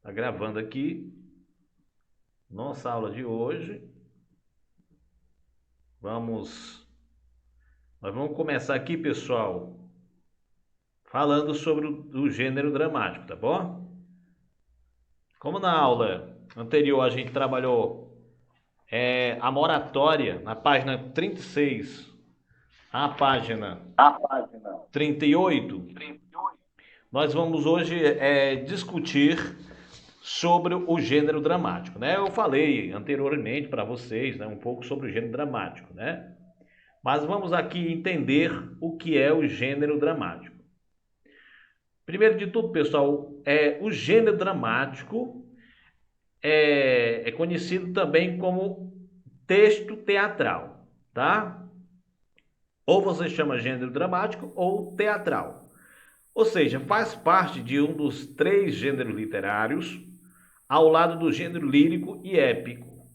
Tá gravando aqui nossa aula de hoje. Nós vamos começar aqui, pessoal, falando sobre o gênero dramático, tá bom? Como na aula anterior a gente trabalhou a moratória na página 36, a página 38, nós vamos hoje discutir sobre o gênero dramático, né? Eu falei anteriormente para vocês, né, um pouco sobre o gênero dramático, né? Mas vamos aqui entender o que é o gênero dramático. Primeiro de tudo, pessoal, o gênero dramático é conhecido também como texto teatral, tá? Ou você chama gênero dramático ou teatral. Ou seja, faz parte de um dos três gêneros literários, ao lado do gênero lírico e épico.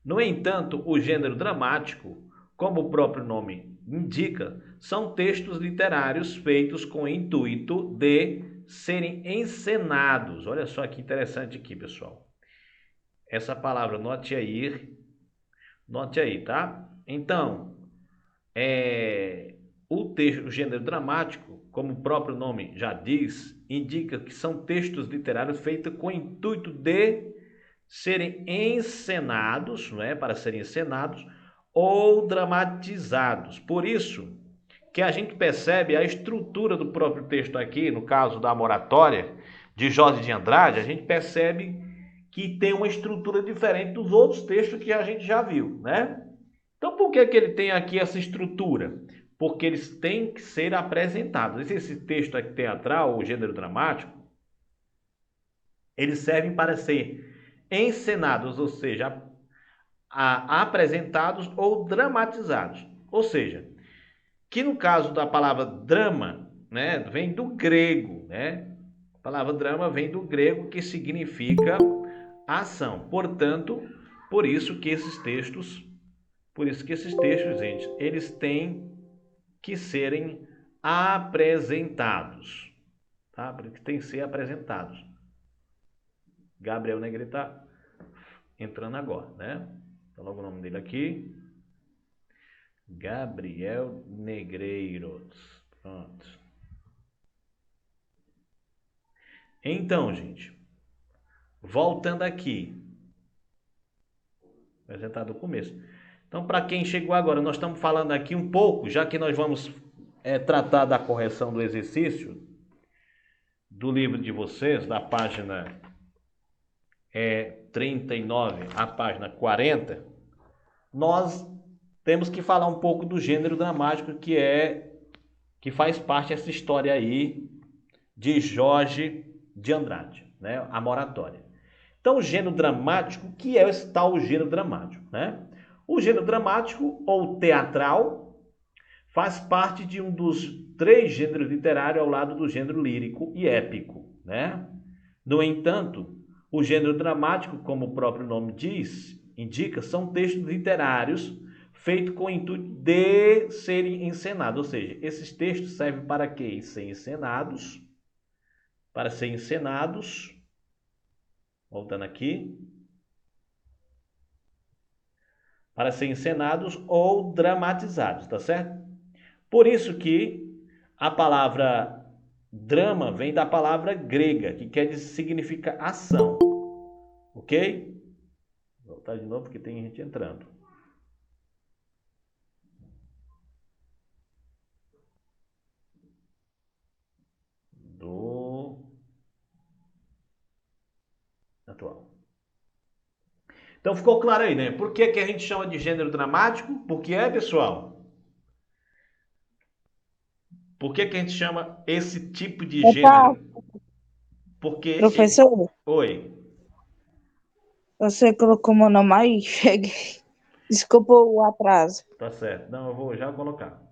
No entanto, o gênero dramático, como o próprio nome indica, são textos literários feitos com o intuito de serem encenados. Olha só que interessante aqui, pessoal. Essa palavra, note aí, tá? Então, o gênero dramático, como o próprio nome já diz, indica que são textos literários feitos com o intuito de serem encenados, não é? Para serem encenados ou dramatizados. Por isso que a gente percebe a estrutura do próprio texto aqui, no caso da moratória de Jorge de Andrade, a gente percebe que tem uma estrutura diferente dos outros textos que a gente já viu, né? Então, por que ele tem aqui essa estrutura? Porque eles têm que ser apresentados. Esse texto aqui teatral, o gênero dramático, eles servem para ser encenados, ou seja, apresentados ou dramatizados. Ou seja, que no caso da palavra drama, né, vem do grego, né? A palavra drama vem do grego que significa ação. Portanto, por isso que esses textos, gente, eles têm que serem apresentados, tá? Porque tem que ser apresentados. Gabriel Negre está entrando agora, né? Tá logo o nome dele aqui. Gabriel Negreiros. Pronto. Então, gente, voltando aqui. Vou apresentar do começo. Então, para quem chegou agora, nós estamos falando aqui um pouco, já que nós vamos tratar da correção do exercício do livro de vocês, da página 39 à página 40, nós temos que falar um pouco do gênero dramático que faz parte dessa história aí de Jorge de Andrade, né? A moratória. Então, o gênero dramático, que é esse tal gênero dramático, né? O gênero dramático ou teatral faz parte de um dos três gêneros literários ao lado do gênero lírico e épico, né? No entanto, o gênero dramático, como o próprio nome indica, são textos literários feitos com o intuito de serem encenados. Ou seja, esses textos servem para quê? Para serem encenados, voltando aqui, para serem encenados ou dramatizados, tá certo? Por isso que a palavra drama vem da palavra grega, que significa ação, ok? Vou voltar de novo porque tem gente entrando. Do atual. Então ficou claro aí, né? Por que a gente chama de gênero dramático? Porque pessoal? Por que a gente chama esse tipo de Opa, gênero? Porque. professor, Oi. você colocou meu nome aí? Cheguei. Desculpa o atraso. Tá certo. Não, eu vou já colocar.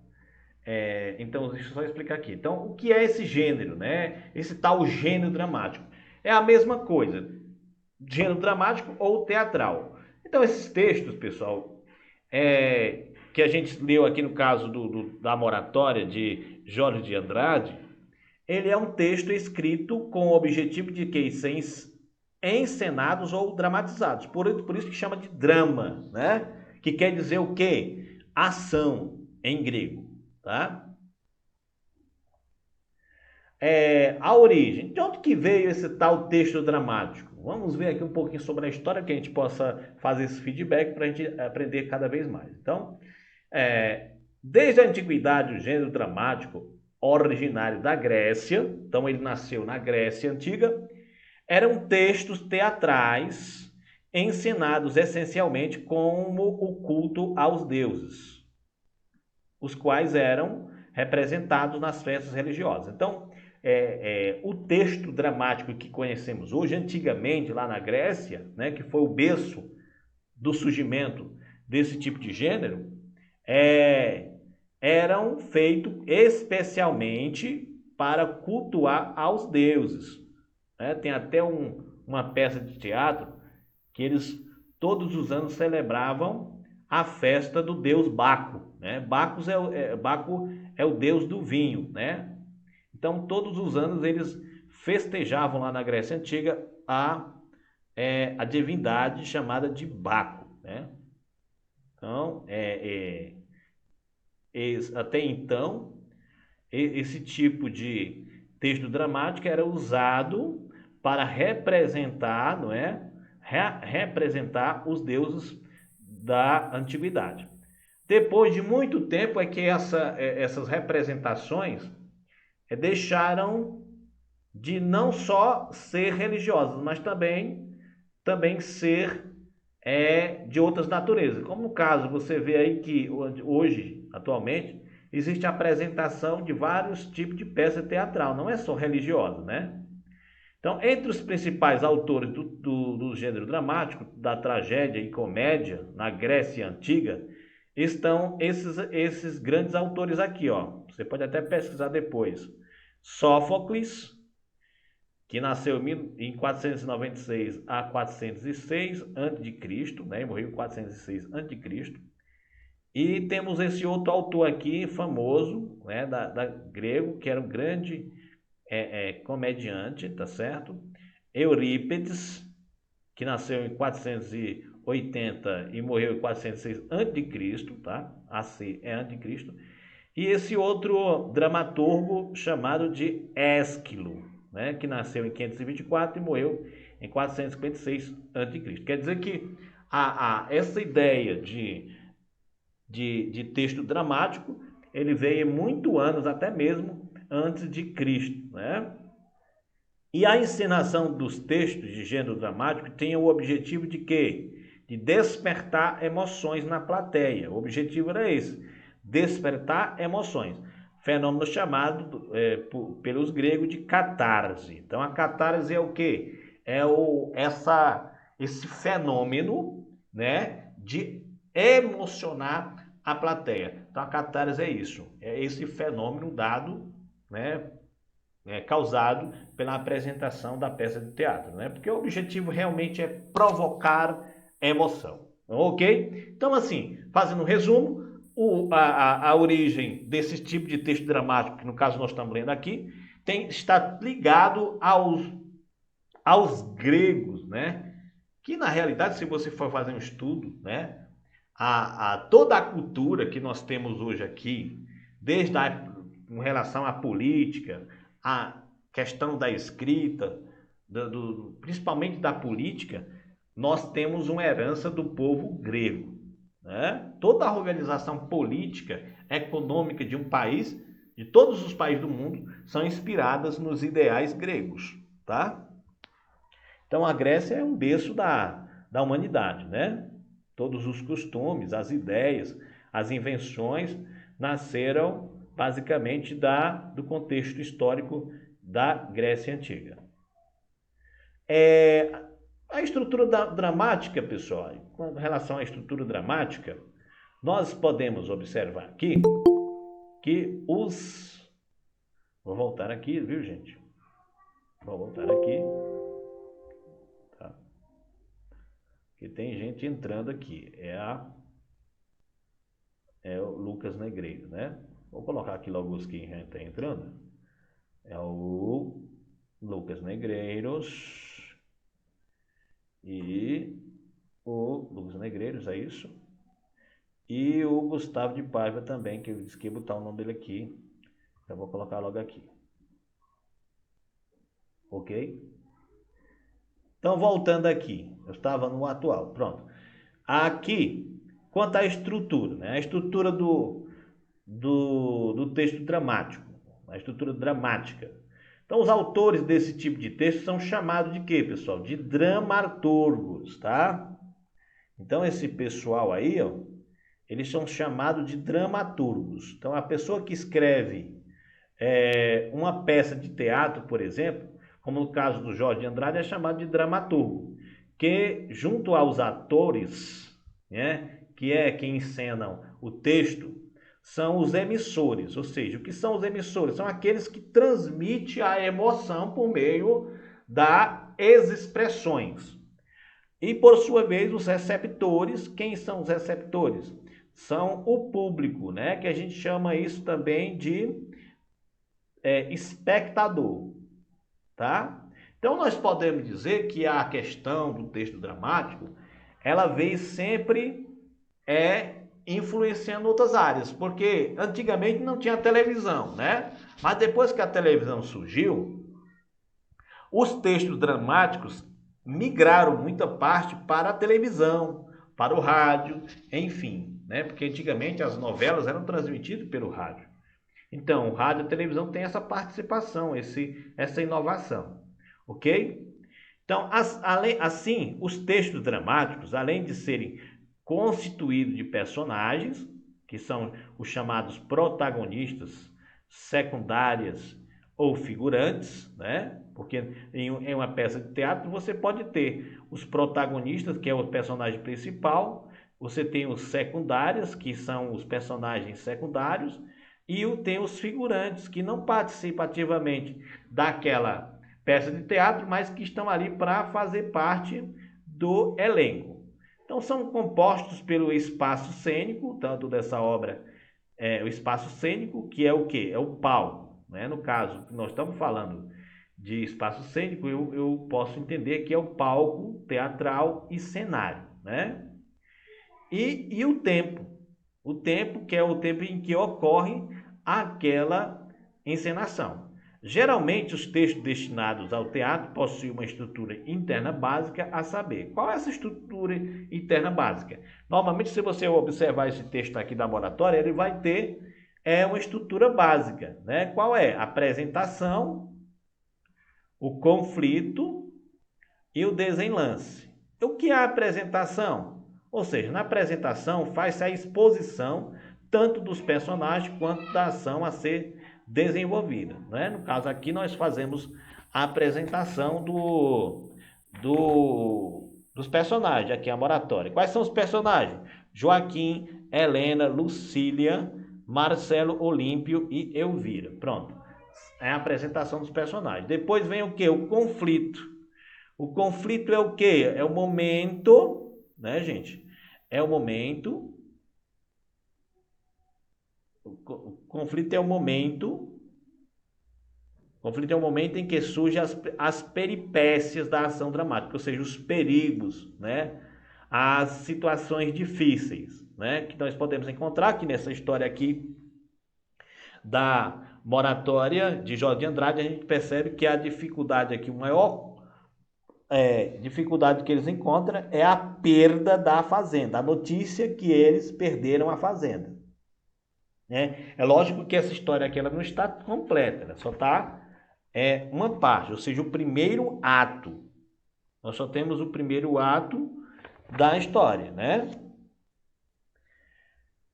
Então, deixa eu só explicar aqui. Então, o que é esse gênero, né? Esse tal gênero dramático. É a mesma coisa. Gênero dramático ou teatral. Então, esses textos, pessoal, que a gente leu aqui no caso da moratória de Jorge de Andrade, ele é um texto escrito com o objetivo de que encenados ou dramatizados. Por isso que chama de drama, né? Que quer dizer o quê? Ação em grego, tá? A origem. De onde que veio esse tal texto dramático? Vamos ver aqui um pouquinho sobre a história, que a gente possa fazer esse feedback para a gente aprender cada vez mais. Então, desde a antiguidade, o gênero dramático, originário da Grécia, então ele nasceu na Grécia Antiga, eram textos teatrais ensinados essencialmente como o culto aos deuses, os quais eram representados nas festas religiosas. Então, o texto dramático que conhecemos hoje, antigamente lá na Grécia, né, que foi o berço do surgimento desse tipo de gênero, eram feitos especialmente para cultuar aos deuses. Né? Tem até uma peça de teatro que eles todos os anos celebravam a festa do deus Baco. Né? Baco é o deus do vinho. Né? Então, todos os anos eles festejavam lá na Grécia Antiga a divindade chamada de Baco. Né? Então, até então, esse tipo de texto dramático era usado para representar, não é? Representar os deuses da antiguidade. Depois de muito tempo é que essas representações deixaram de não só ser religiosas, mas também ser de outras naturezas. Como no caso, você vê aí que hoje, atualmente, existe a apresentação de vários tipos de peça teatral, não é só religiosa, né? Então, entre os principais autores do gênero dramático, da tragédia e comédia na Grécia Antiga, estão esses grandes autores aqui, ó. Você pode até pesquisar depois. Sófocles, que nasceu em 496 a 406 a.C., né? E morreu em 406 a.C. E temos esse outro autor aqui, famoso, né? da grego, que era um grande comediante, tá certo? Eurípides, que nasceu em 480 e morreu em 406 a.C., tá? AC é anticristo. E esse outro dramaturgo chamado de Ésquilo, né? Que nasceu em 524 e morreu em 456 a.C. Quer dizer que essa ideia de texto dramático, ele veio muito anos, até mesmo antes de Cristo, né? E a encenação dos textos de gênero dramático tem o objetivo de quê? De despertar emoções na plateia. O objetivo era esse, despertar emoções. Fenômeno chamado pelos gregos de catarse. Então a catarse é o quê? Esse fenômeno, né, de emocionar a plateia. Então a catarse é isso, é esse fenômeno dado, né, causado pela apresentação da peça de teatro, né? Porque o objetivo realmente é provocar emoção, ok? Então, assim, fazendo um resumo, a origem desse tipo de texto dramático, que no caso nós estamos lendo aqui, está ligado aos gregos, né? Que na realidade, se você for fazer um estudo, né? Toda a cultura que nós temos hoje aqui, com relação à política, a questão da escrita, principalmente da política, nós temos uma herança do povo grego. Né? Toda a organização política, econômica de um país, de todos os países do mundo, são inspiradas nos ideais gregos. Tá? Então a Grécia é um berço da humanidade. Né? Todos os costumes, as ideias, as invenções nasceram basicamente do contexto histórico da Grécia Antiga. A estrutura dramática, pessoal, com relação à estrutura dramática, nós podemos observar aqui que Vou voltar aqui, viu, gente? Vou voltar aqui. Tá? Porque tem gente entrando aqui. É o Lucas Negreiro, né? Vou colocar aqui logo os que está entrando. É o Lucas Negreiros. E o Lucas Negreiros, é isso? E o Gustavo de Paiva também, que eu disse que ia botar o nome dele aqui. Eu vou colocar logo aqui. Ok? Então, voltando aqui. Eu estava no atual. Pronto. Aqui, quanto à estrutura, né? A estrutura do texto dramático. A estrutura dramática. Então, os autores desse tipo de texto são chamados de quê, pessoal? De dramaturgos, tá? Então, esse pessoal aí, ó, eles são chamados de dramaturgos. Então, a pessoa que escreve uma peça de teatro, por exemplo, como no caso do Jorge de Andrade, é chamado de dramaturgo, que junto aos atores, né, que é quem encenam o texto, são os emissores. Ou seja, o que são os emissores? São aqueles que transmitem a emoção por meio das expressões. E, por sua vez, os receptores. Quem são os receptores? São o público, né? Que a gente chama isso também de espectador, tá? Então, nós podemos dizer que a questão do texto dramático, ela vem sempre influenciando outras áreas, porque antigamente não tinha televisão, né? Mas depois que a televisão surgiu, os textos dramáticos migraram muita parte para a televisão, para o rádio, enfim, né? Porque antigamente as novelas eram transmitidas pelo rádio. Então, o rádio e a televisão tem essa participação, essa inovação, ok? Então, assim, os textos dramáticos, além de serem constituídos de personagens, que são os chamados protagonistas, secundárias ou figurantes, né? Porque em uma peça de teatro você pode ter os protagonistas, que é o personagem principal, você tem os secundários, que são os personagens secundários, e tem os figurantes, que não participam ativamente daquela peça de teatro, mas que estão ali para fazer parte do elenco. Então são compostos pelo espaço cênico, tanto dessa obra, o espaço cênico, que é o quê? É o palco, né? No caso, nós estamos falando de espaço cênico, eu posso entender que é o palco teatral e cenário, né? E o tempo que é o tempo em que ocorre aquela encenação. Geralmente, os textos destinados ao teatro possuem uma estrutura interna básica, a saber, qual é essa estrutura interna básica? Normalmente, se você observar esse texto aqui da moratória, ele vai ter uma estrutura básica, né? Qual é? A apresentação, o conflito e o desenlace. O que é a apresentação? Ou seja, na apresentação faz-se a exposição tanto dos personagens quanto da ação a ser desenvolvida, né? No caso aqui nós fazemos a apresentação dos personagens, aqui a moratória. Quais são os personagens? Joaquim, Helena, Lucília, Marcelo, Olímpio e Elvira. Pronto. É a apresentação dos personagens. Depois vem o que? O conflito. O conflito é o quê? É o momento, né, gente? É o momento. O conflito é o momento. O conflito é o momento em que surgem as peripécias da ação dramática, ou seja, os perigos, né? As situações difíceis, né? Que nós podemos encontrar aqui nessa história aqui da moratória de Jorge de Andrade. A gente percebe que a dificuldade aqui, o maior dificuldade que eles encontram é a perda da fazenda, a notícia que eles perderam a fazenda. Né? É lógico que essa história aqui ela não está completa, ela só está uma parte, ou seja, o primeiro ato. Nós só temos o primeiro ato da história, né?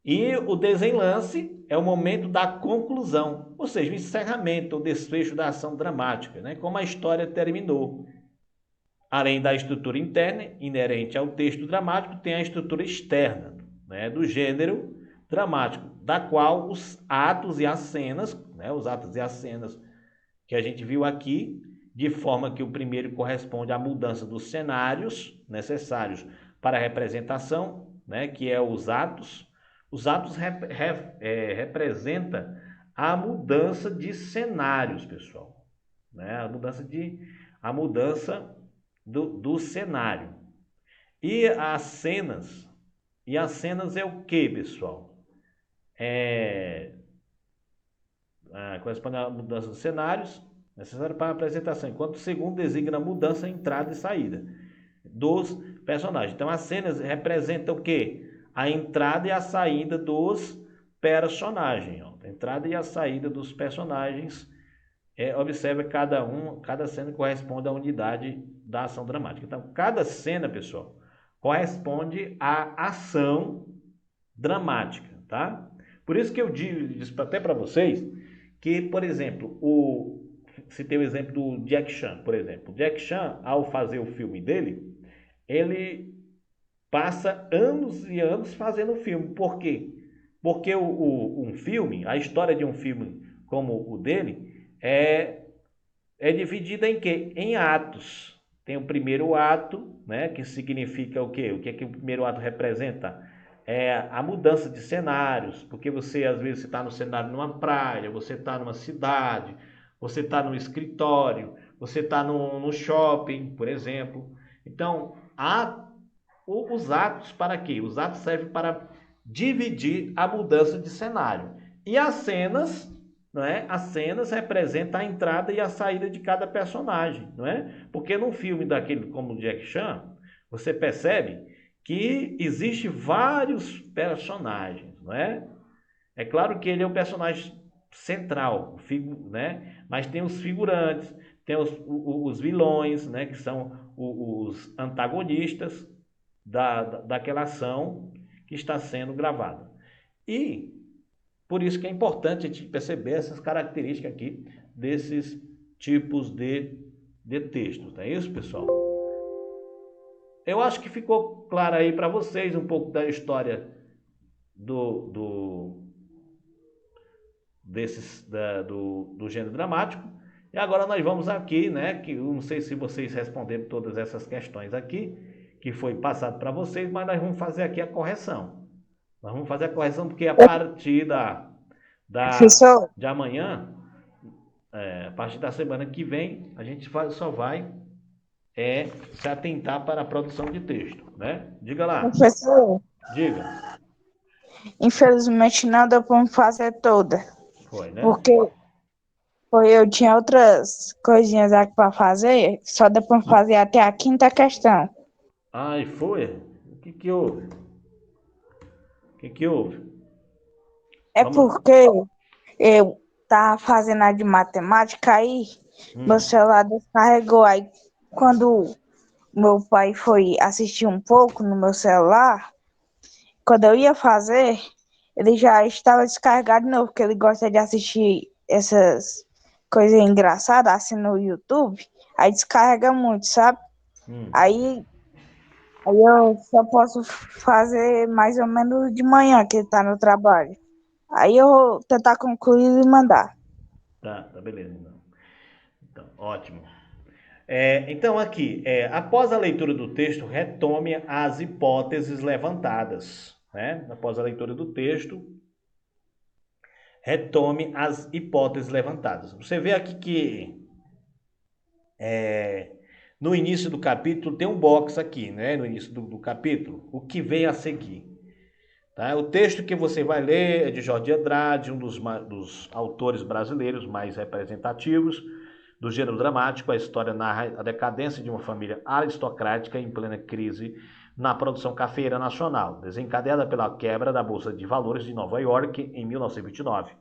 E o desenlace é o momento da conclusão, ou seja, o encerramento, o desfecho da ação dramática, né? Como a história terminou. Além da estrutura interna, inerente ao texto dramático, tem a estrutura externa, né, do gênero dramático, da qual os atos e as cenas, né, os atos e as cenas que a gente viu aqui, de forma que o primeiro corresponde à mudança dos cenários necessários para a representação, né, que é os atos. Os atos representam a mudança de cenários, pessoal, né, a mudança do cenário. E as cenas é o que, pessoal? Corresponde à mudança dos cenários necessário para a apresentação, enquanto o segundo designa a mudança, entrada e saída dos personagens. Então, as cenas representam o quê? A entrada e a saída dos personagens. Ó. A entrada e a saída dos personagens. Observe cada cena corresponde à unidade da ação dramática. Então, cada cena, pessoal, corresponde à ação dramática, tá? Por isso que eu disse até para vocês que, por exemplo, citei o exemplo do Jack Chan, por exemplo. O Jack Chan, ao fazer o filme dele, ele passa anos e anos fazendo o filme. Por quê? Porque um filme, a história de um filme como o dele, é dividida em quê? Em atos. Tem o primeiro ato, né, que significa o quê? O que é que o primeiro ato representa? É a mudança de cenários, porque você às vezes está no cenário numa praia, você está numa cidade, você está no escritório, você está no shopping, por exemplo. Então, os atos para quê? Os atos servem para dividir a mudança de cenário. E as cenas, não é? As cenas representam a entrada e a saída de cada personagem, não é? Porque num filme daquele como o Jack Chan, você percebe que existe vários personagens, não é? É claro que ele é o personagem central, né? Mas tem os figurantes, tem os vilões, né? Que são os antagonistas daquela ação que está sendo gravada. E por isso que é importante a gente perceber essas características aqui desses tipos de textos. Não é isso, pessoal? Eu acho que ficou claro aí para vocês um pouco da história do, do gênero dramático. E agora nós vamos aqui, né? Que eu não sei se vocês responderam todas essas questões aqui, que foi passado para vocês, mas nós vamos fazer aqui a correção. Nós vamos fazer a correção porque a partir Professor, de amanhã, a partir da semana que vem, a gente só vai se atentar para a produção de texto, né? Diga lá, professor, diga. infelizmente não deu para fazer toda, Foi, né? porque eu tinha outras coisinhas aqui para fazer, só deu para fazer até a quinta questão. Ai, foi? O que que houve? O que que houve? É Vamos. porque eu tava fazendo a de matemática aí, meu Hum, celular descarregou. Aí, quando meu pai foi assistir um pouco no meu celular, quando eu ia fazer, ele já estava descarregado de novo, porque ele gosta de assistir essas coisas engraçadas assim no YouTube. Aí descarrega muito, sabe? hum. Aí, aí eu só posso fazer mais ou menos de manhã, que ele tá no trabalho. Aí eu vou tentar concluir e mandar. Tá, beleza. Então, ótimo. Então, aqui, após a leitura do texto, retome as hipóteses levantadas. Né? Após a leitura do texto, retome as hipóteses levantadas. Você vê aqui que no início do capítulo tem um box aqui, né? No início do capítulo, o que vem a seguir. Tá? O texto que você vai ler é de Jorge de Andrade, um dos autores brasileiros mais representativos do gênero dramático. A história narra a decadência de uma família aristocrática em plena crise na produção cafeeira nacional, desencadeada pela quebra da Bolsa de Valores de Nova York em 1929.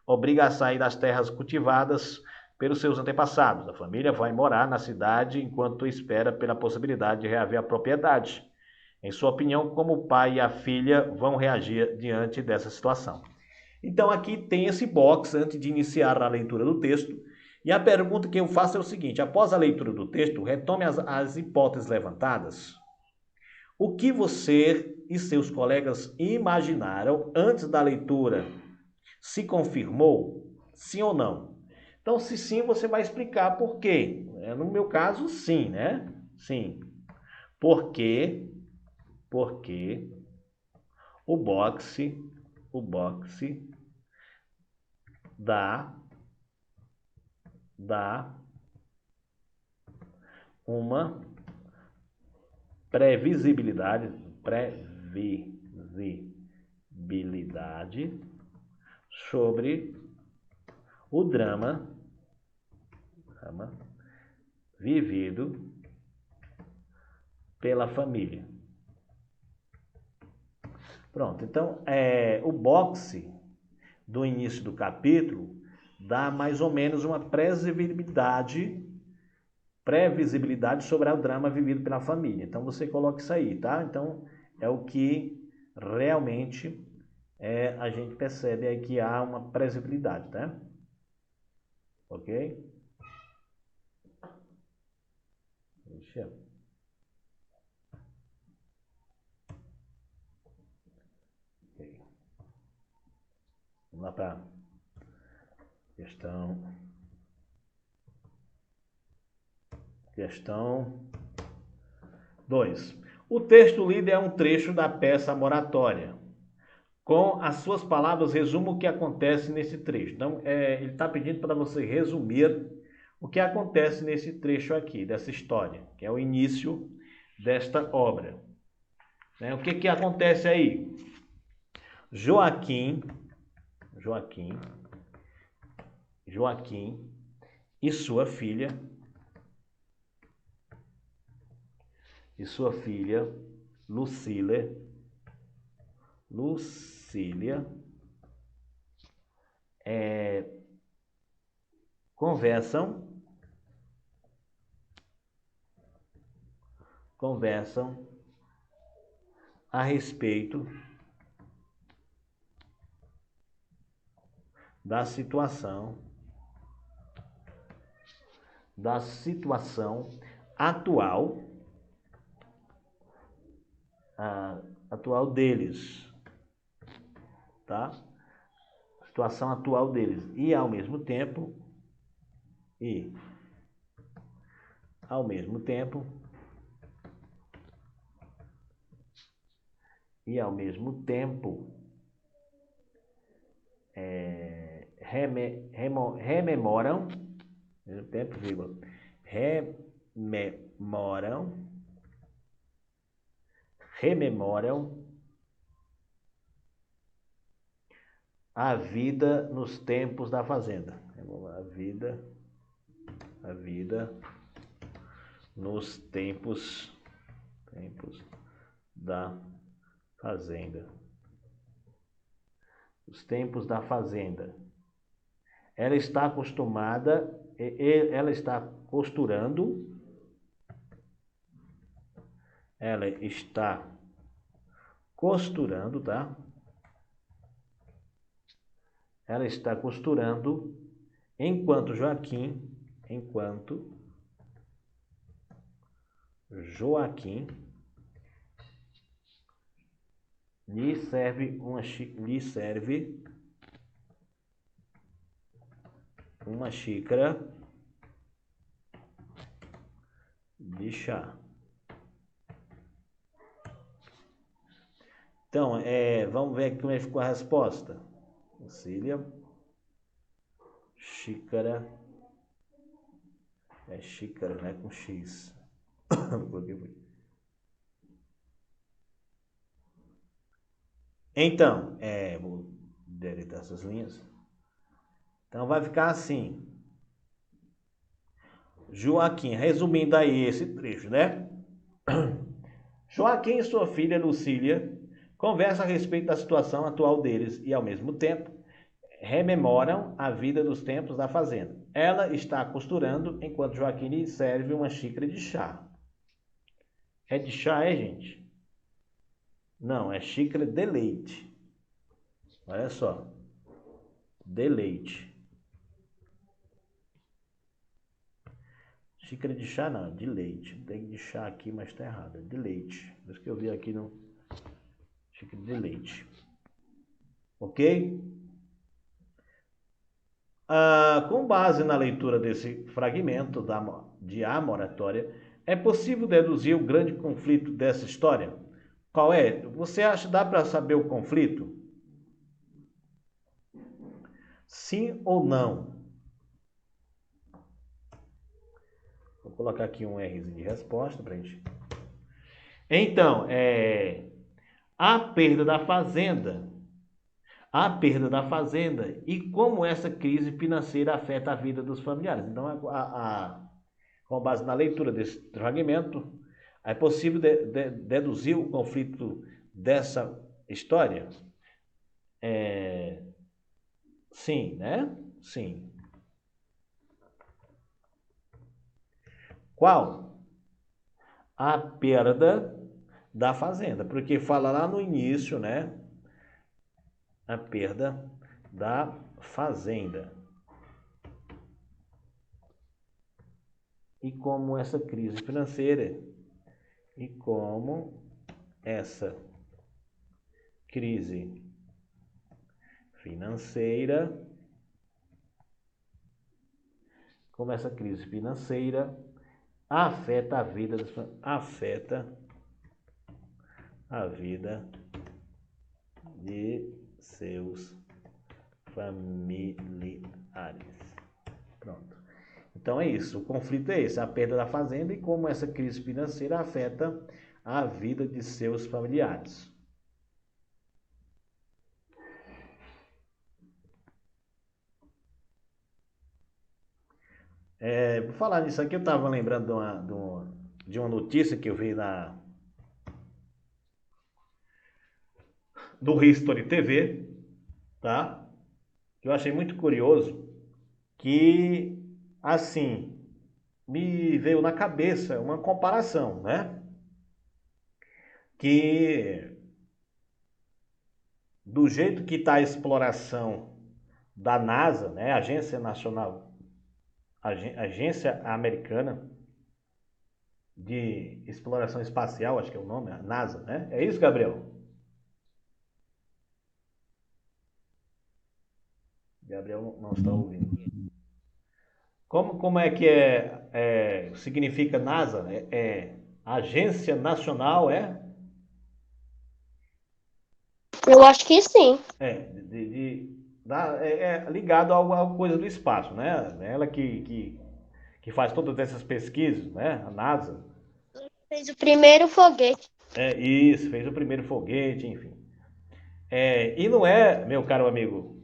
Obriga a sair das terras cultivadas pelos seus antepassados. A família vai morar na cidade enquanto espera pela possibilidade de reaver a propriedade. Em sua opinião, como o pai e a filha vão reagir diante dessa situação? Então aqui tem esse box antes de iniciar a leitura do texto. E a pergunta que eu faço é o seguinte: após a leitura do texto, retome as hipóteses levantadas. O que você e seus colegas imaginaram antes da leitura? Se confirmou? Sim ou não? Então, se sim, você vai explicar por quê. No meu caso, sim, né? Sim. Por quê? Porque o boxe dá uma previsibilidade sobre o drama vivido pela família. Pronto, então o boxe do início do capítulo dá mais ou menos uma previsibilidade sobre o drama vivido pela família. Então você coloca isso aí, tá? Então é o que realmente a gente percebe aí que há uma previsibilidade, tá? Ok? Deixa eu... Vamos lá para questão 2. O texto lido é um trecho da peça Moratória. Com as suas palavras, resuma o que acontece nesse trecho. Então, ele está pedindo para você resumir o que acontece nesse trecho aqui, dessa história, que é o início desta obra. O que acontece aí? Joaquim e sua filha Lucília conversam a respeito da situação atual deles, tá? Situação atual deles e ao mesmo tempo rememoram a vida nos tempos da fazenda. A vida nos tempos da fazenda. Os tempos da fazenda. Ela está costurando. Ela está costurando, tá? Ela está costurando enquanto Joaquim lhe serve uma xícara de chá. Então, vamos ver como é que ficou a resposta. Lucília, xícara, xícara, né, com X. Então, vou deletar essas linhas. Então vai ficar assim. Joaquim, resumindo aí esse trecho, né? Joaquim e sua filha Lucília conversam a respeito da situação atual deles e, ao mesmo tempo, rememoram a vida dos tempos da fazenda. Ela está costurando enquanto Joaquim lhe serve uma xícara de chá. É de chá, gente? Não, é xícara de leite. Olha só. De leite. Xícara de chá não, de leite. Tem de chá aqui, mas está errado. É de leite. Por isso que eu vi aqui no xícara de leite. Ok? Com base na leitura desse fragmento de A Moratória, é possível deduzir o grande conflito dessa história? Qual é? Você acha que dá para saber o conflito? Sim ou não? Vou colocar aqui um Rzinho de resposta para a gente Então, a perda da fazenda, a perda da fazenda e como essa crise financeira afeta a vida dos familiares. Então, com base na leitura desse fragmento, é possível deduzir o conflito dessa história? Sim, né? Sim. Qual? A perda da fazenda, porque fala lá no início, né? A perda da fazenda. E como essa crise financeira e como essa crise financeira, como essa crise financeira afeta a vida de seus familiares. Pronto. Então é isso, o conflito é esse, a perda da fazenda e como essa crise financeira afeta a vida de seus familiares. Por falar nisso aqui, eu estava lembrando de uma notícia que eu vi do History TV, tá? Que eu achei muito curioso, que, assim, me veio na cabeça uma comparação, né? Que do jeito que está a exploração da NASA, né? Agência Americana de Exploração Espacial, acho que é o nome, a NASA, né? É isso, Gabriel? Gabriel não está ouvindo. Como é que significa NASA? Agência Nacional, Eu acho que sim. ligado a alguma coisa do espaço, né? Ela que faz todas essas pesquisas, né? A NASA. Fez o primeiro foguete. Isso, fez o primeiro foguete, enfim. E não é, meu caro amigo,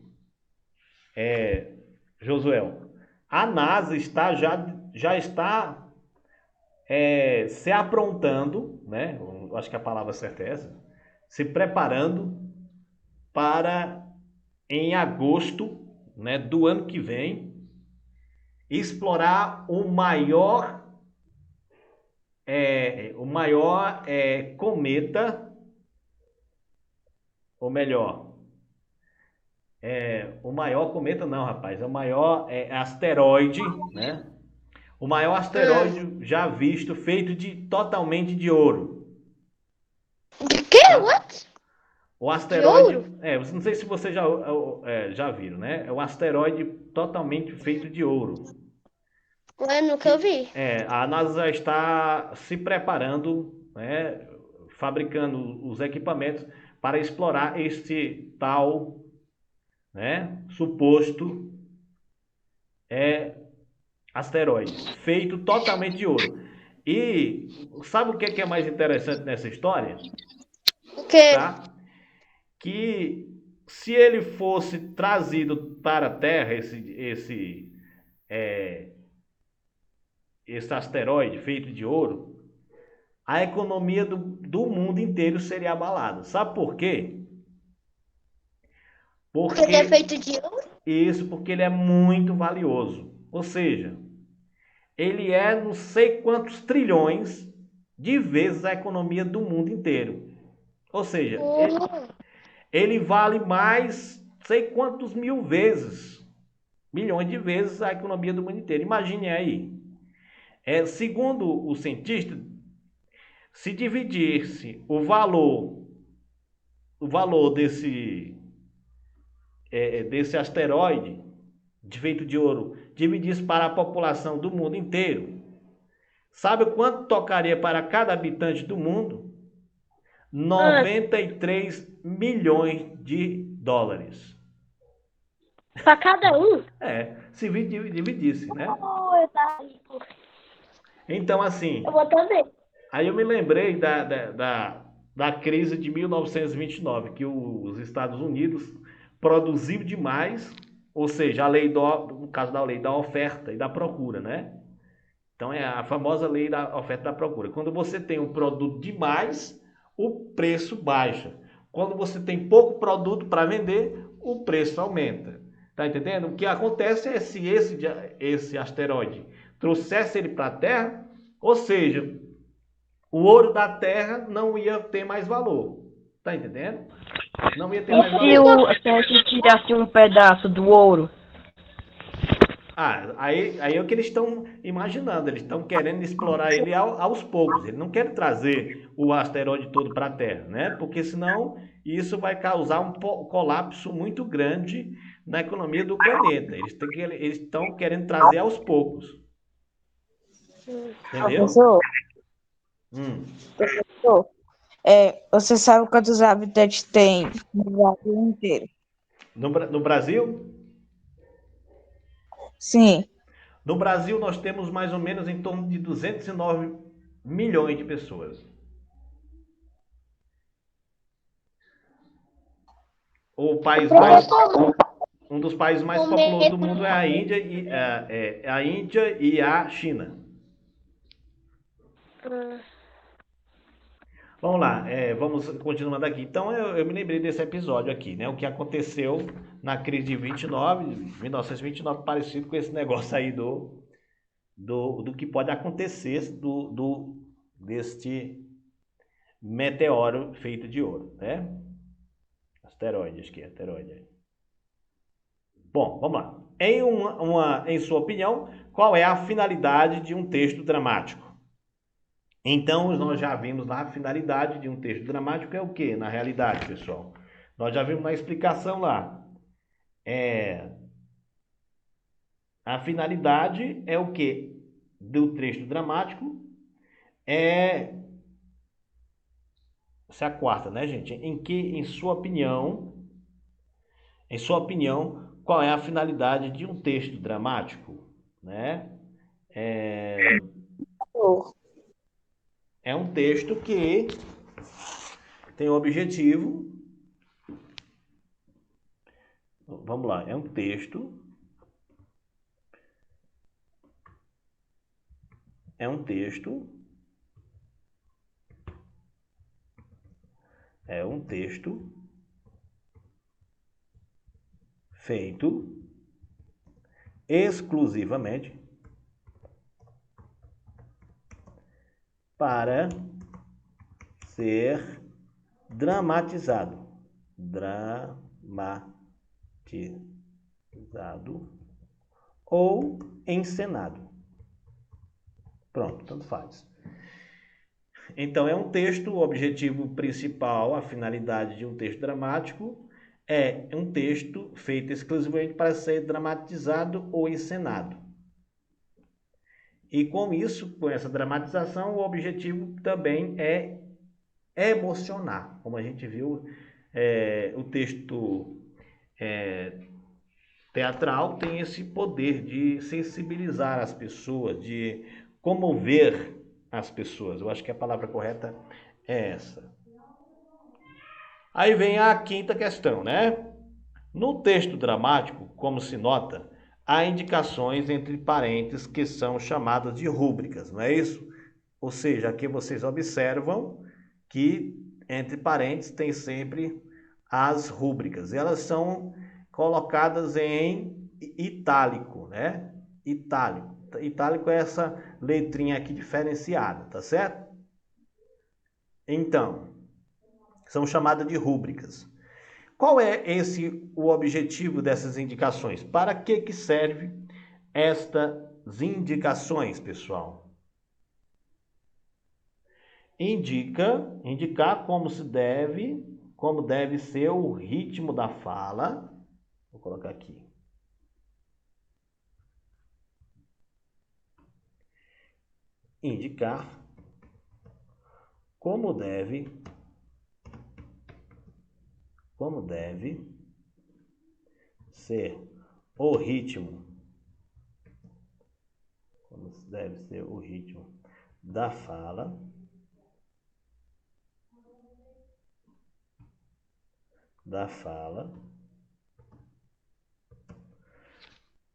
Josuel, a NASA já está se aprontando, né? Eu acho que a palavra certa é essa, se preparando para, em agosto, né, do ano que vem, explorar o maior cometa, ou melhor, o maior cometa não, rapaz, é o maior asteroide, né? O maior asteroide já visto, feito totalmente de ouro. De quê? Tá? What? O De asteroide, ouro? não sei se vocês já viram, né? É um asteroide totalmente feito de ouro. Eu nunca vi. A NASA já está se preparando, né? Fabricando os equipamentos para explorar este tal, né? Suposto asteroide, feito totalmente de ouro. E sabe o que é mais interessante nessa história? O quê? Tá? Que se ele fosse trazido para a Terra, esse asteroide feito de ouro, a economia do mundo inteiro seria abalada. Sabe por quê? Porque ele é Porque feito de ouro? porque ele é muito valioso. Ou seja, ele é não sei quantos trilhões de vezes a economia do mundo inteiro. Ou seja, ele vale mais sei quantos mil vezes, milhões de vezes a economia do mundo inteiro. Imagine aí. Segundo o cientista, se dividisse o valor desse asteroide feito de ouro, dividisse para a população do mundo inteiro, sabe quanto tocaria para cada habitante do mundo? 93 milhões de dólares. Pra cada um? Se dividisse, né? Oh, tá rico. Então, Eu assim, vou também. Aí eu me lembrei da crise de 1929, que os Estados Unidos produziu demais, ou seja, no caso da lei da oferta e da procura, né? Então é a famosa lei da oferta e da procura. Quando você tem um produto demais, o preço baixa. Quando você tem pouco produto para vender, o preço aumenta. Tá entendendo? O que acontece é se esse asteroide trouxesse ele para a Terra, ou seja, o ouro da Terra não ia ter mais valor. Tá entendendo? Não ia ter E mais se, valor. se a gente tirasse um pedaço do ouro? Aí é o que eles estão imaginando. Eles estão querendo explorar ele aos poucos. Eles não querem trazer o asteroide todo para a Terra, né? Porque senão isso vai causar um colapso muito grande na economia do planeta. Eles estão querendo trazer aos poucos. Entendeu? Professor, Hum. professor, você sabe quantos habitantes tem no Brasil inteiro? No Brasil? Sim. No Brasil, nós temos mais ou menos em torno de 209 milhões de pessoas. O país mais, Professor, um dos países mais o populosos do meu. mundo é a Índia e a China. Vamos lá, vamos continuando aqui. Então, eu me lembrei desse episódio aqui, né? O que aconteceu na crise de 1929, parecido com esse negócio aí do que pode acontecer deste meteoro feito de ouro, né? Asteroide, acho que é asteroide. Bom, vamos lá. Em sua opinião, qual é a finalidade de um texto dramático? Então, nós já vimos lá a finalidade de um texto dramático é o que, na realidade, pessoal? Nós já vimos na explicação lá. A finalidade é o que do texto dramático? É essa é a quarta, né, gente? Em sua opinião, qual é a finalidade de um texto dramático, né? É um texto que tem o objetivo. Vamos lá, é um texto. É um texto. É um texto feito exclusivamente para ser dramatizado. Dramatizado ou encenado. Pronto, tanto faz. Então, é um texto, o objetivo principal, a finalidade de um texto dramático é um texto feito exclusivamente para ser dramatizado ou encenado. E com isso, com essa dramatização, o objetivo também é emocionar. Como a gente viu, o texto teatral tem esse poder de sensibilizar as pessoas, de comover as pessoas. Eu acho que a palavra correta é essa. Aí vem a quinta questão, né? No texto dramático, como se nota, há indicações entre parênteses que são chamadas de rúbricas, não é isso? Ou seja, aqui vocês observam que entre parênteses tem sempre as rúbricas. Elas são colocadas em itálico, né? Itálico. Itálico é essa letrinha aqui diferenciada, tá certo? Então, são chamadas de rúbricas. Qual é o objetivo dessas indicações? Para que serve estas indicações, pessoal? Indicar como deve ser o ritmo da fala. Vou colocar aqui. Indicar como deve ser o ritmo, como deve ser o ritmo da fala. da fala.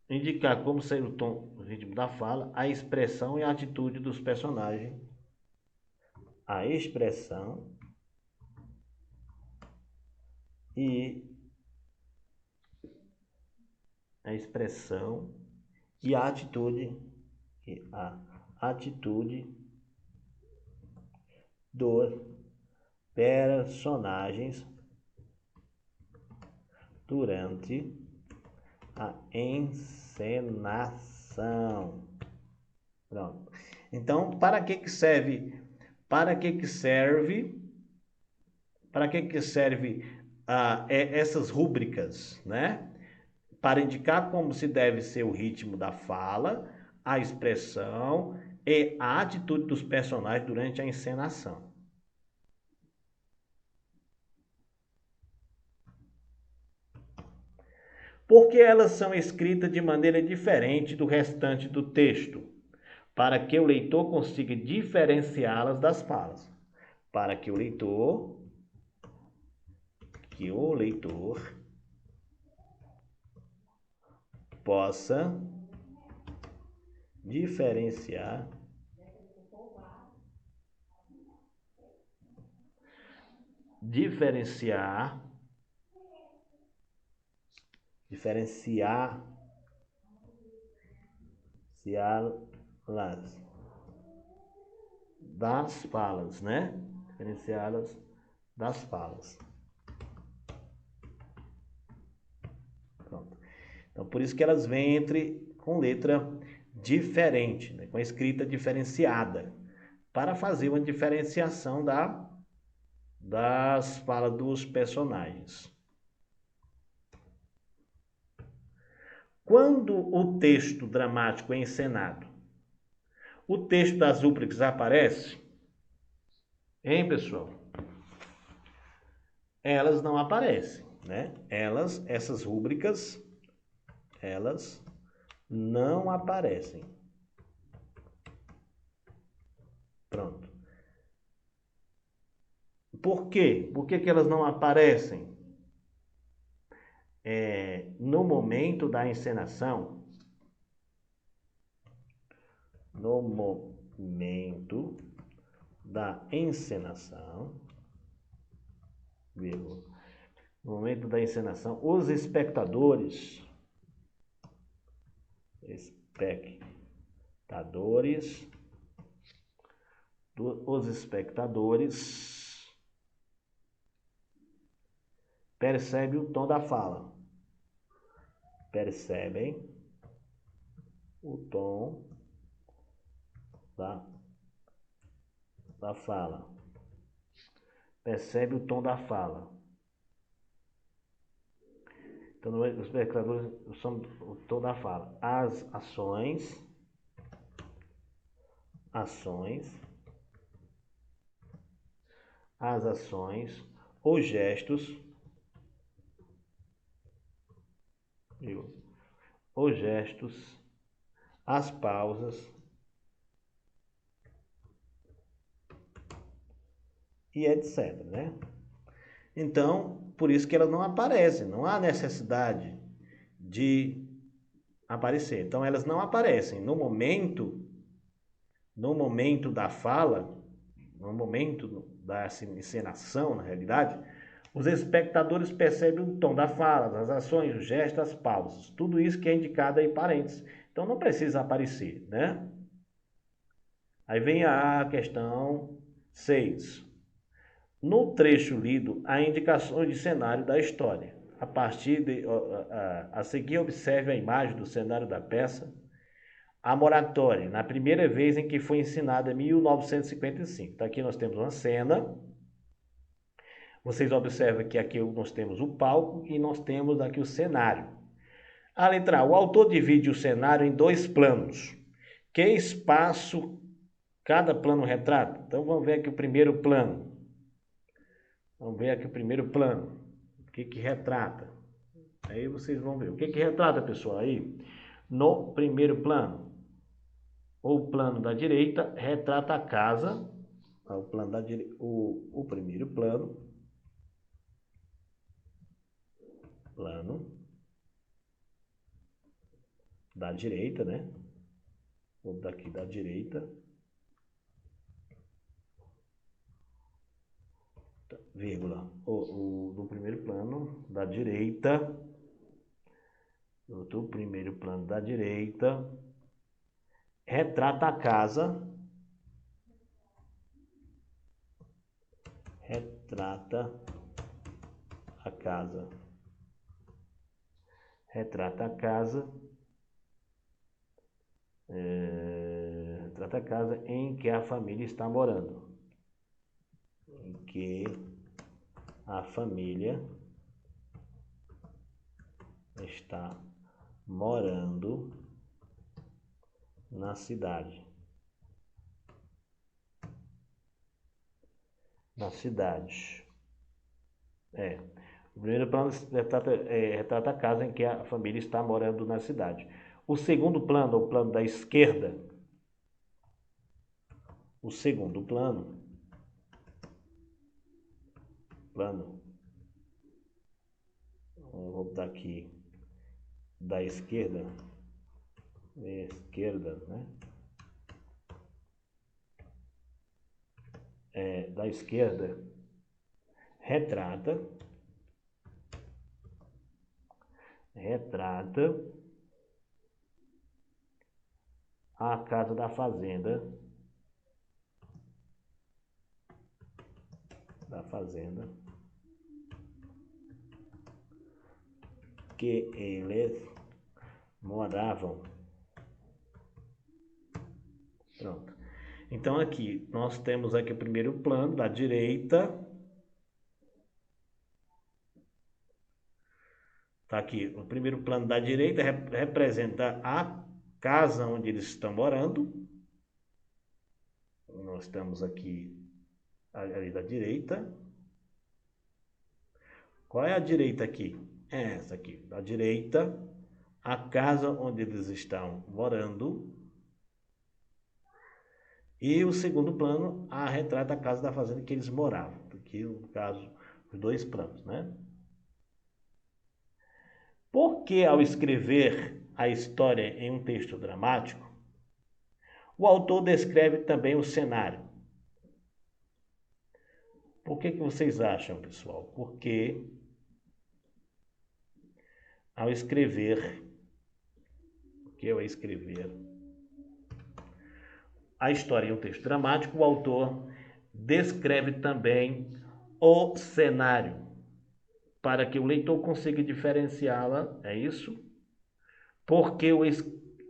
Indicar como ser o tom, o ritmo da fala, a expressão e a atitude dos personagens. A expressão e a atitude dos personagens durante a encenação. Pronto. Então, para que serve essas rúbricas, né? Para indicar como se deve ser o ritmo da fala, a expressão e a atitude dos personagens durante a encenação. Porque elas são escritas de maneira diferente do restante do texto, para que o leitor consiga diferenciá-las das falas. Para que o leitor possa diferenciar diferenciá-las das falas, né? Diferenciá-las das falas. Pronto. Então, por isso que elas vêm com letra diferente, né? Com escrita diferenciada, para fazer uma diferenciação das falas dos personagens. Quando o texto dramático é encenado, o texto das rúbricas aparece? Hein, pessoal? Elas não aparecem, né? Essas rúbricas, elas não aparecem. Pronto. Por quê? Por que elas não aparecem? No momento da encenação, os espectadores percebem o tom da fala. Percebem o tom da fala. Percebe o tom da fala. Então, os espectadores são o tom da fala. As ações, os gestos, as pausas e etc, né? Então, por isso que elas não aparecem, não há necessidade de aparecer. Então, elas não aparecem no momento da fala, no momento da encenação, na realidade, os espectadores percebem o tom da fala, as ações, os gestos, as pausas, tudo isso que é indicado aí em parênteses. Então, não precisa aparecer, né? Aí vem a questão 6. No trecho lido, há indicações de cenário da história. A seguir, observe a imagem do cenário da peça. A moratória, na primeira vez em que foi ensinada em 1955. Então, aqui nós temos uma cena. Vocês observam que aqui nós temos o palco e nós temos aqui o cenário. A letra A. O autor divide o cenário em 2 planos. Que espaço cada plano retrata? Então, vamos ver aqui o primeiro plano. O que retrata? Aí vocês vão ver. O que retrata, pessoal? Aí, no primeiro plano, o plano da direita retrata a casa. O primeiro plano plano da direita, né? Vou daqui da direita, vírgula, do primeiro plano da direita, do primeiro plano da direita, retrata a casa, retrata a casa, retrata a casa, retrata a casa em que a família está morando, em que a família está morando na cidade. Na cidade. O primeiro plano retrata a casa em que a família está morando na cidade. O segundo plano, o plano da esquerda, o segundo plano, vou botar aqui da esquerda, né? Da esquerda, retrata a casa da fazenda, que eles moravam. Pronto. Então aqui nós temos aqui o primeiro plano da direita. Tá aqui, o primeiro plano da direita representa a casa onde eles estão morando. Nós estamos aqui ali da direita. Qual é a direita aqui? É essa aqui, da direita, a casa onde eles estão morando. E o segundo plano, retrata a casa da fazenda que eles moravam. Aqui, no caso, os dois planos, né? Porque ao escrever a história em um texto dramático, o autor descreve também o cenário. Por que vocês acham, pessoal? Porque ao escrever a história em um texto dramático, o autor descreve também o cenário, para que o leitor consiga diferenciá-la, é isso? Porque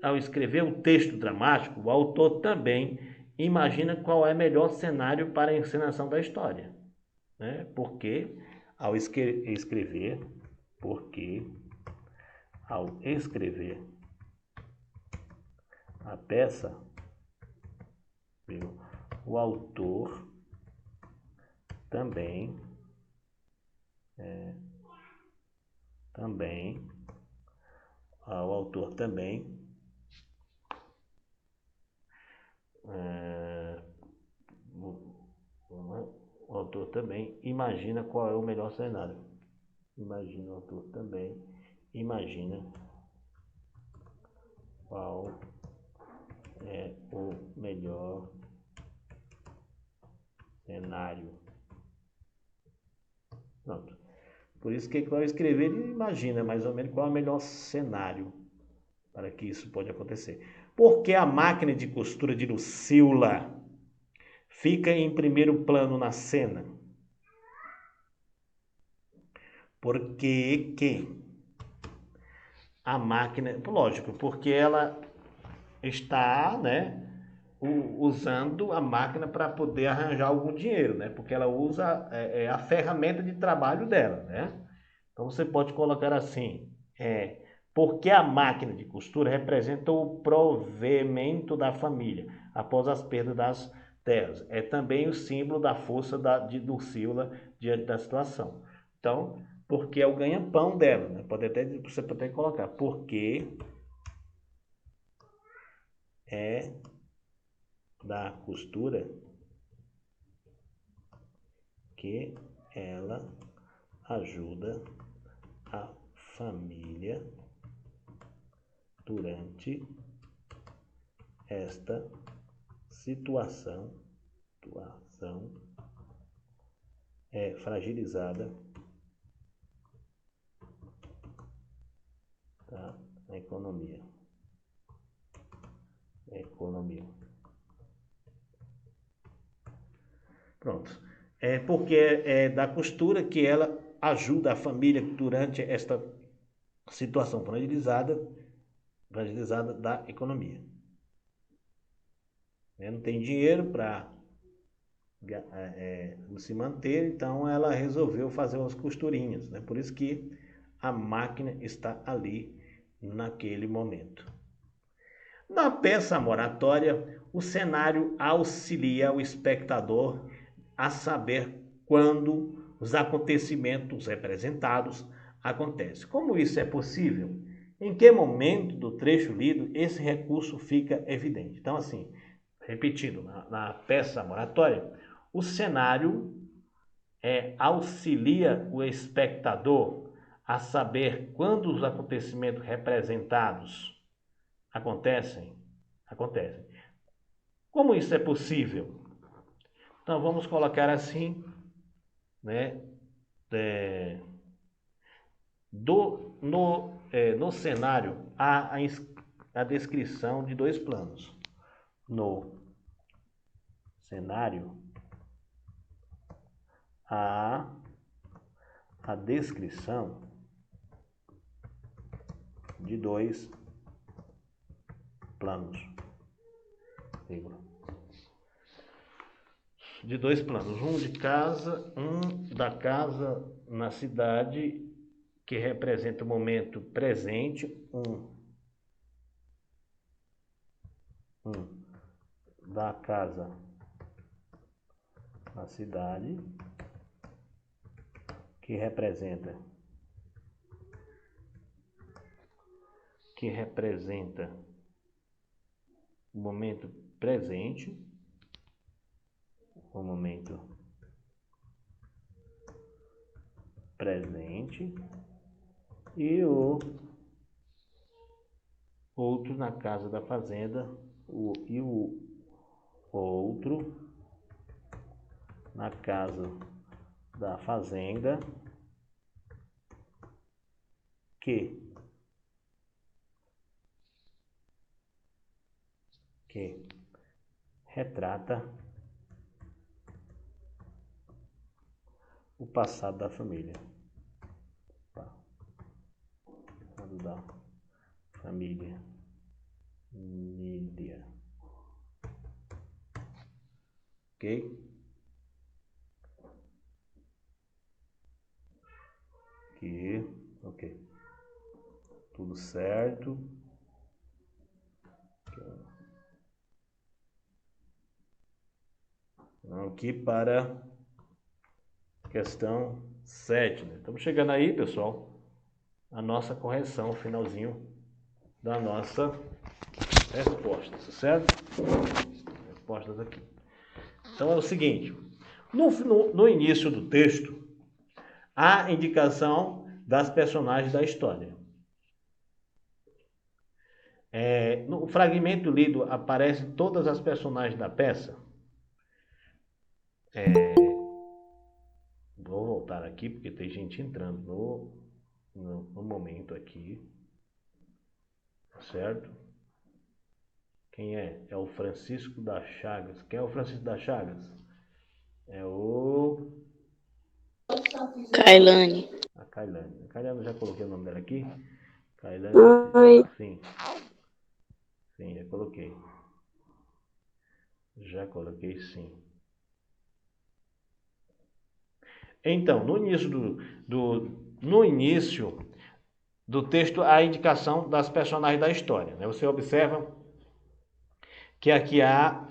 ao escrever o texto dramático, o autor também imagina qual é o melhor cenário para a encenação da história, né? Porque ao escrever a peça, o autor também imagina qual é o melhor cenário. O autor também imagina qual é o melhor cenário. Pronto. Por isso que ao escrever ele imagina mais ou menos qual é o melhor cenário para que isso pode acontecer. Porque a máquina de costura de Lucila fica em primeiro plano na cena? Porque a máquina, lógico, porque ela está, né, usando a máquina para poder arranjar algum dinheiro, né? Porque ela usa a ferramenta de trabalho dela, né? Então você pode colocar assim, porque a máquina de costura representa o provimento da família após as perdas das terras. É também o símbolo da força de Lucila diante da situação. Então, porque é o ganha-pão dela, né? Você pode até colocar, porque é da costura que ela ajuda a família durante esta situação é fragilizada, tá? A economia. Pronto. É porque é da costura que ela ajuda a família durante esta situação fragilizada da economia. Não tem dinheiro para se manter, então ela resolveu fazer umas costurinhas, né? Por isso que a máquina está ali naquele momento. Na peça moratória, o cenário auxilia o espectador a saber quando os acontecimentos representados acontecem. Como isso é possível? Em que momento do trecho lido esse recurso fica evidente? Então, assim, repetindo, na peça moratória, o cenário auxilia o espectador a saber quando os acontecimentos representados acontecem. Como isso é possível? Então, vamos colocar assim, né? No cenário, há a descrição de dois planos. No cenário, há a descrição de dois planos. De dois planos, um da casa na cidade, que representa o momento presente, um da casa na cidade, que representa o momento presente, e o outro na casa da fazenda, e o outro na casa da fazenda, que retrata o passado da família. Passado da família. Ok? Ok. Tudo certo. Aqui para questão 7. Né? Estamos chegando aí, pessoal, a nossa correção, o finalzinho da nossa resposta, certo? Respostas aqui. Então é o seguinte, no início do texto, há indicação das personagens da história. No fragmento lido aparecem todas as personagens da peça. Vou voltar aqui porque tem gente entrando no momento aqui, certo? Quem é? É o Francisco das Chagas. Quem é o Francisco das Chagas? É o... Kailane. A Kailane. A Kailane, eu já coloquei o nome dela aqui. Kailane. Oi. Sim, já coloquei. Sim. Então, no início do texto, há a indicação das personagens da história. Né? Você observa que aqui há...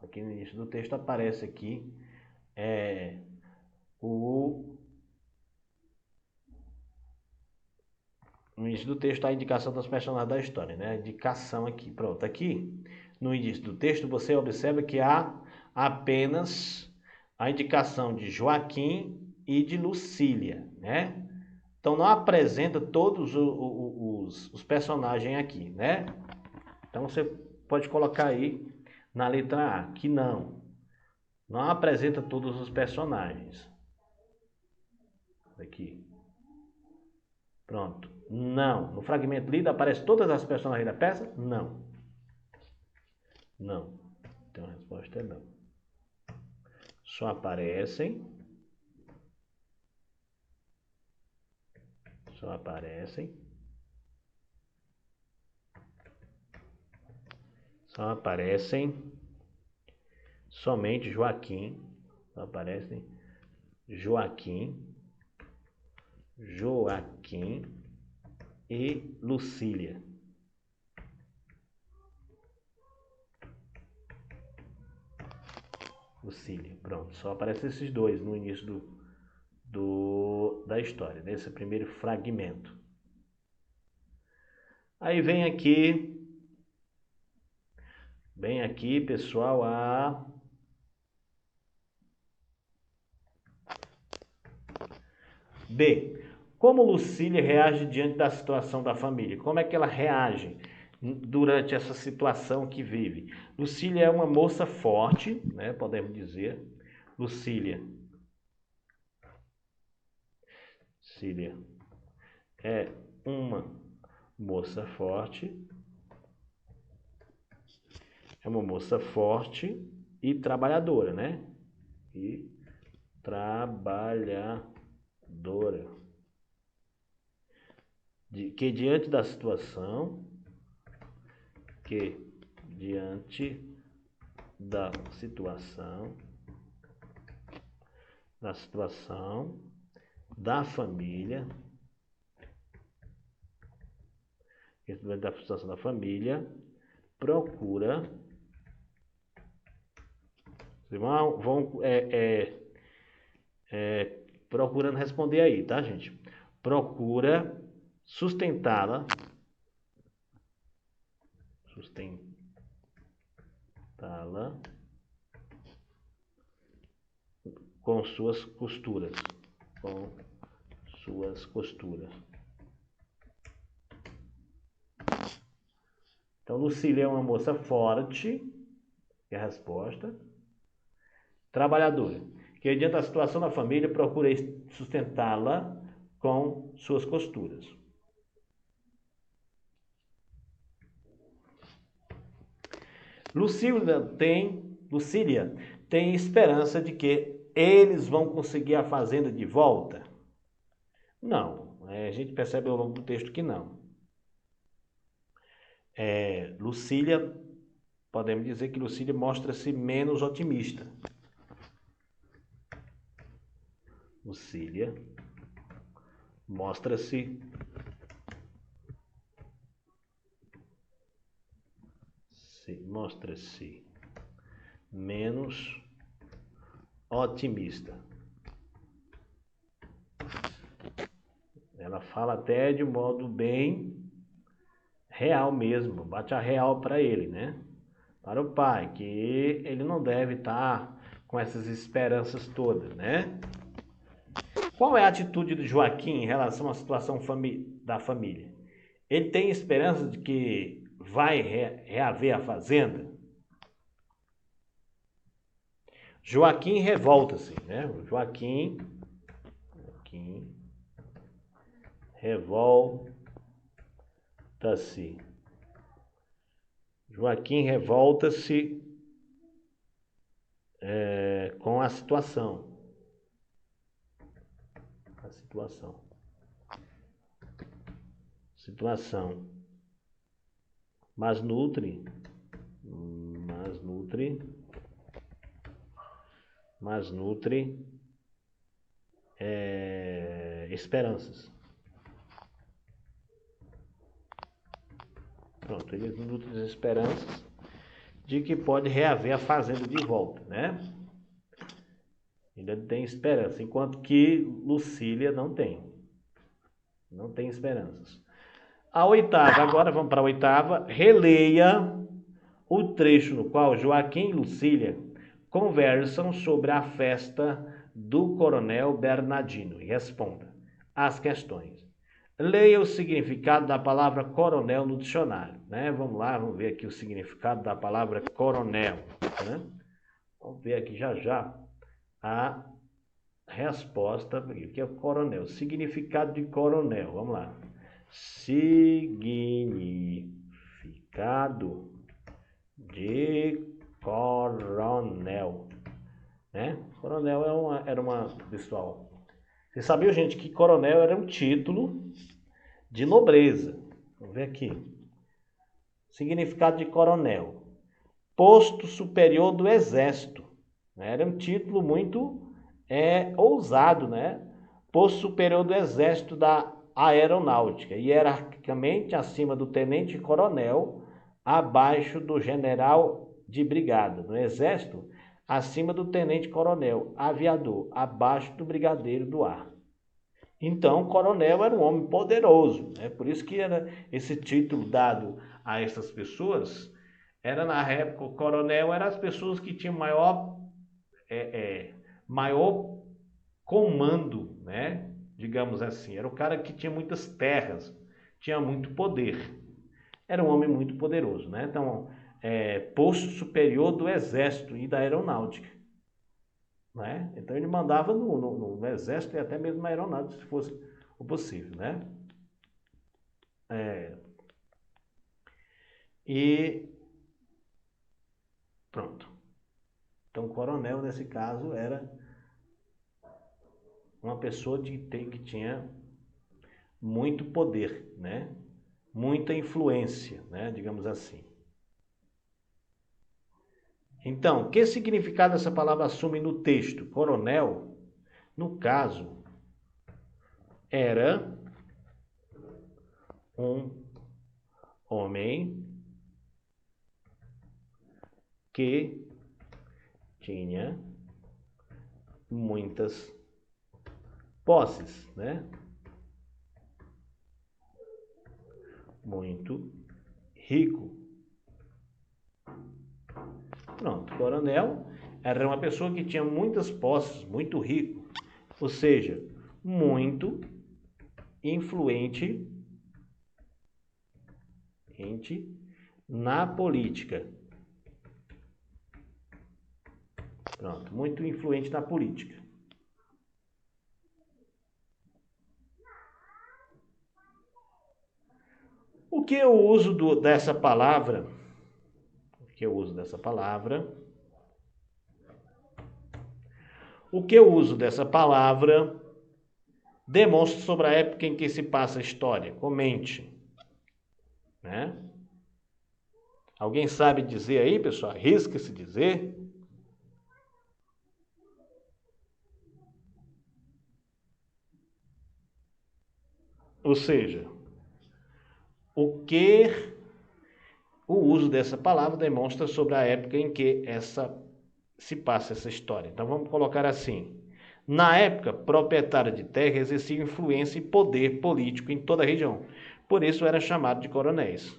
Aqui no início do texto aparece aqui no início do texto há a indicação das personagens da história, né? A indicação aqui, pronto. Aqui, no início do texto, você observa que há apenas a indicação de Joaquim e de Lucília, né? Então não apresenta todos os personagens aqui, né? Então você pode colocar aí na letra A que não apresenta todos os personagens. Aqui. Pronto. Não. No fragmento lido aparecem todas as personagens da peça? Não. Não. Então a resposta é não. Só aparecem. Só aparecem somente Joaquim. Só aparecem Joaquim e Lucília. Pronto. Só aparecem esses dois no início da história, desse primeiro fragmento. Aí vem aqui, pessoal, a B. Como Lucília reage diante da situação da família? Como é que ela reage durante essa situação que vive? Lucília é uma moça forte, né, podemos dizer. Lucília é uma moça forte. É uma moça forte e trabalhadora, né? E trabalhadora. Que diante da situação da família, procura, vão procurando responder aí, tá, gente? Procura sustentá-la com suas costuras. Então, Lucília é uma moça forte, que é a resposta. Trabalhadora, que diante da situação da família procura sustentá-la com suas costuras. Lucília tem esperança de que eles vão conseguir a fazenda de volta? Não, a gente percebe ao longo do texto que não. Lucília, podemos dizer que Lucília mostra-se menos otimista. Lucília mostra-se menos otimista. Ela fala até de um modo bem real mesmo, bate a real para ele, né? Para o pai, que ele não deve estar com essas esperanças todas, né? Qual é a atitude de Joaquim em relação à situação da família? Ele tem esperança de que vai reaver a fazenda? Joaquim revolta-se, né? Joaquim revolta-se. Com a situação. Mas nutre esperanças. Pronto, ele nutre esperanças de que pode reaver a fazenda de volta, né? Ainda tem esperança, enquanto que Lucília não tem esperanças. A oitava, agora vamos para a oitava. Releia o trecho no qual Joaquim e Lucília conversam sobre a festa do Coronel Bernardino e responda as questões. Leia o significado da palavra coronel no dicionário, né? Vamos lá, vamos ver aqui o significado da palavra coronel, né? Vamos ver aqui já já a resposta, o que é o coronel? Significado de coronel, vamos lá. Significado de coronel, né? Coronel pessoal. Você sabia, gente, que coronel era um título de nobreza? Vamos ver aqui. Significado de coronel: posto superior do exército. Era um título muito ousado, né? Posto superior do exército da aeronáutica, hierarquicamente acima do tenente-coronel, abaixo do general de brigada. No exército, acima do tenente-coronel, aviador, abaixo do brigadeiro do ar. Então, o coronel era um homem poderoso, né? Por isso que era esse título dado a essas pessoas. Era na época, o coronel eram as pessoas que tinham maior comando, né? Digamos assim. Era o cara que tinha muitas terras, tinha muito poder. Era um homem muito poderoso, né? Então, posto superior do exército e da aeronáutica, né? Então ele mandava no exército e até mesmo na aeronáutica, se fosse o possível, né? E pronto. Então, o coronel, nesse caso, era uma pessoa que tinha muito poder, né? Muita influência, né? Digamos assim. Então, que significado essa palavra assume no texto? Coronel, no caso, era um homem que tinha muitas posses, né? Muito rico. Pronto, coronel era uma pessoa que tinha muitas posses, muito rico, ou seja, muito influente na política. Pronto, muito influente na política. O que eu uso dessa palavra? O que eu uso dessa palavra demonstra sobre a época em que se passa a história. Comente, né? Alguém sabe dizer aí, pessoal? Arrisca-se dizer. Ou seja, o uso dessa palavra demonstra sobre a época em que se passa essa história. Então vamos colocar assim: na época, proprietário de terra exercia influência e poder político em toda a região. Por isso era chamado de coronéis,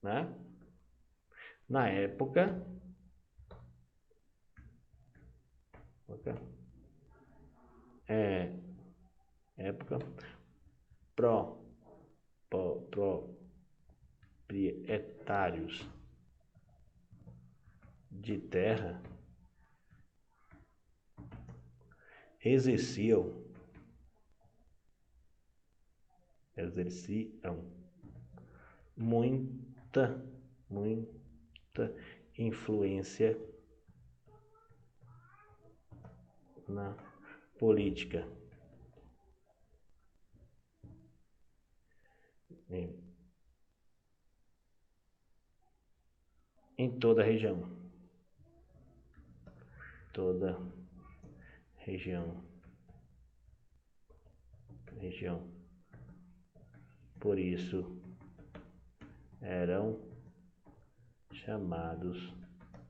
né? Na época, proprietários de terra exerciam muita influência na política em toda a região. Por isso eram chamados de coronéis.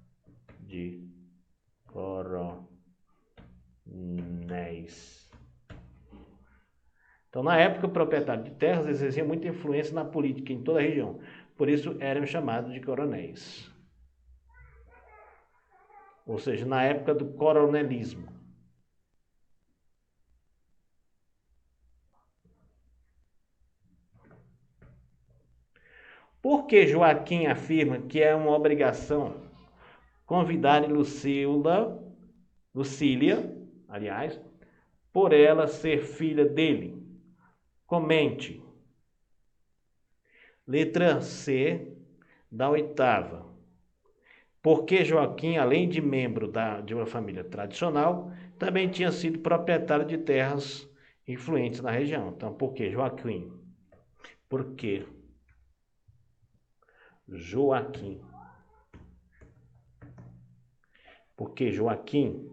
Então, na época, o proprietário de terras exercia muita influência na política em toda a região. Por isso eram chamados de coronéis. ou seja, na época do coronelismo. Por que Joaquim afirma que é uma obrigação convidar Lucília, aliás, por ela ser filha dele? Comente. Letra C da oitava. Porque Joaquim, além de membro de uma família tradicional, também tinha sido proprietário de terras influentes na região. Então, por que Joaquim? Porque Joaquim. Porque Joaquim,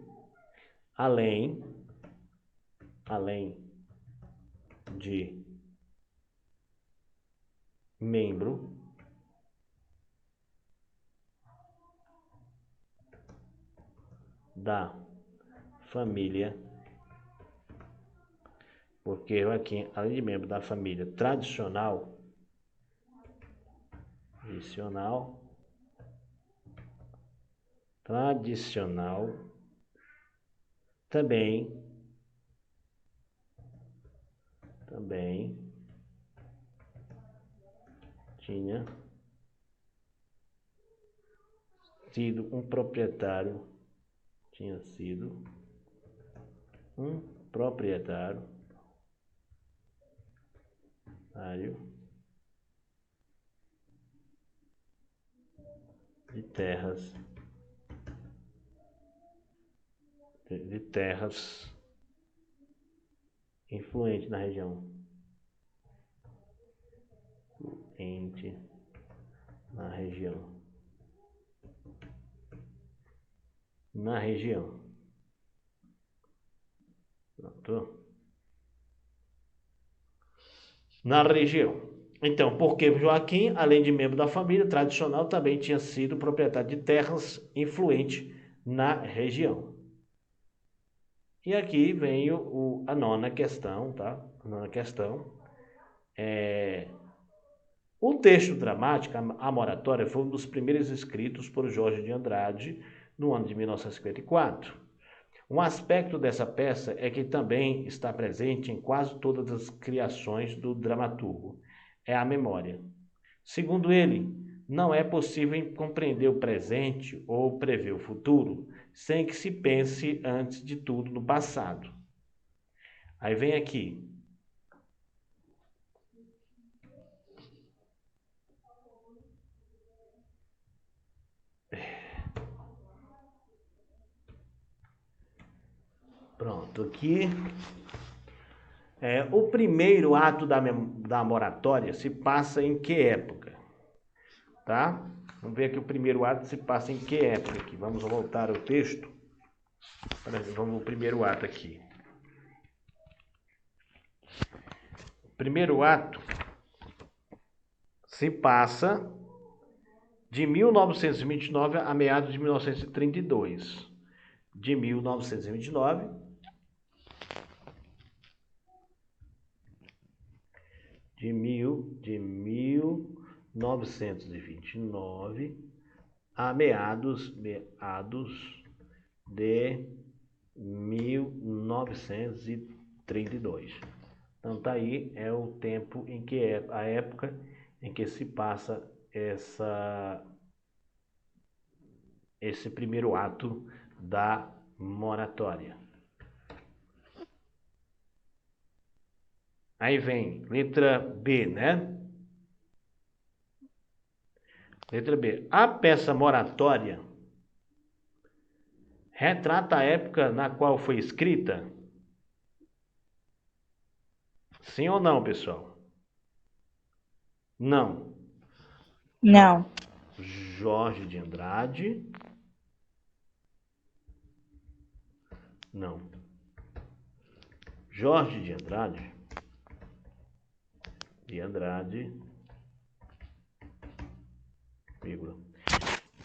além de membro da família, porque Joaquim, além de membro da família tradicional, também tinha sido um proprietário de terras influente na região. Pronto. Na região. Então, porque Joaquim, além de membro da família tradicional, também tinha sido proprietário de terras influente na região. E aqui vem a nona questão, tá? A nona questão o texto dramático, a Moratória, foi um dos primeiros escritos por Jorge de Andrade no ano de 1954. Um aspecto dessa peça é que também está presente em quase todas as criações do dramaturgo, é a memória. Segundo ele, não é possível compreender o presente ou prever o futuro sem que se pense antes de tudo no passado. Aí vem aqui. Pronto, aqui. O primeiro ato da moratória se passa em que época? Tá? Vamos ver aqui o primeiro ato se passa em que época aqui. Vamos voltar ao texto. Vamos ao primeiro ato aqui. O primeiro ato se passa de 1929 a meados de 1932. De 1929 de 1929 a meados de 1932. Então tá aí, é o tempo em que é a época em que se passa esse primeiro ato da moratória. Aí vem letra B, né? Letra B. A peça moratória retrata a época na qual foi escrita? Sim ou não, pessoal? Não. Não. Jorge de Andrade. Não. Jorge de Andrade.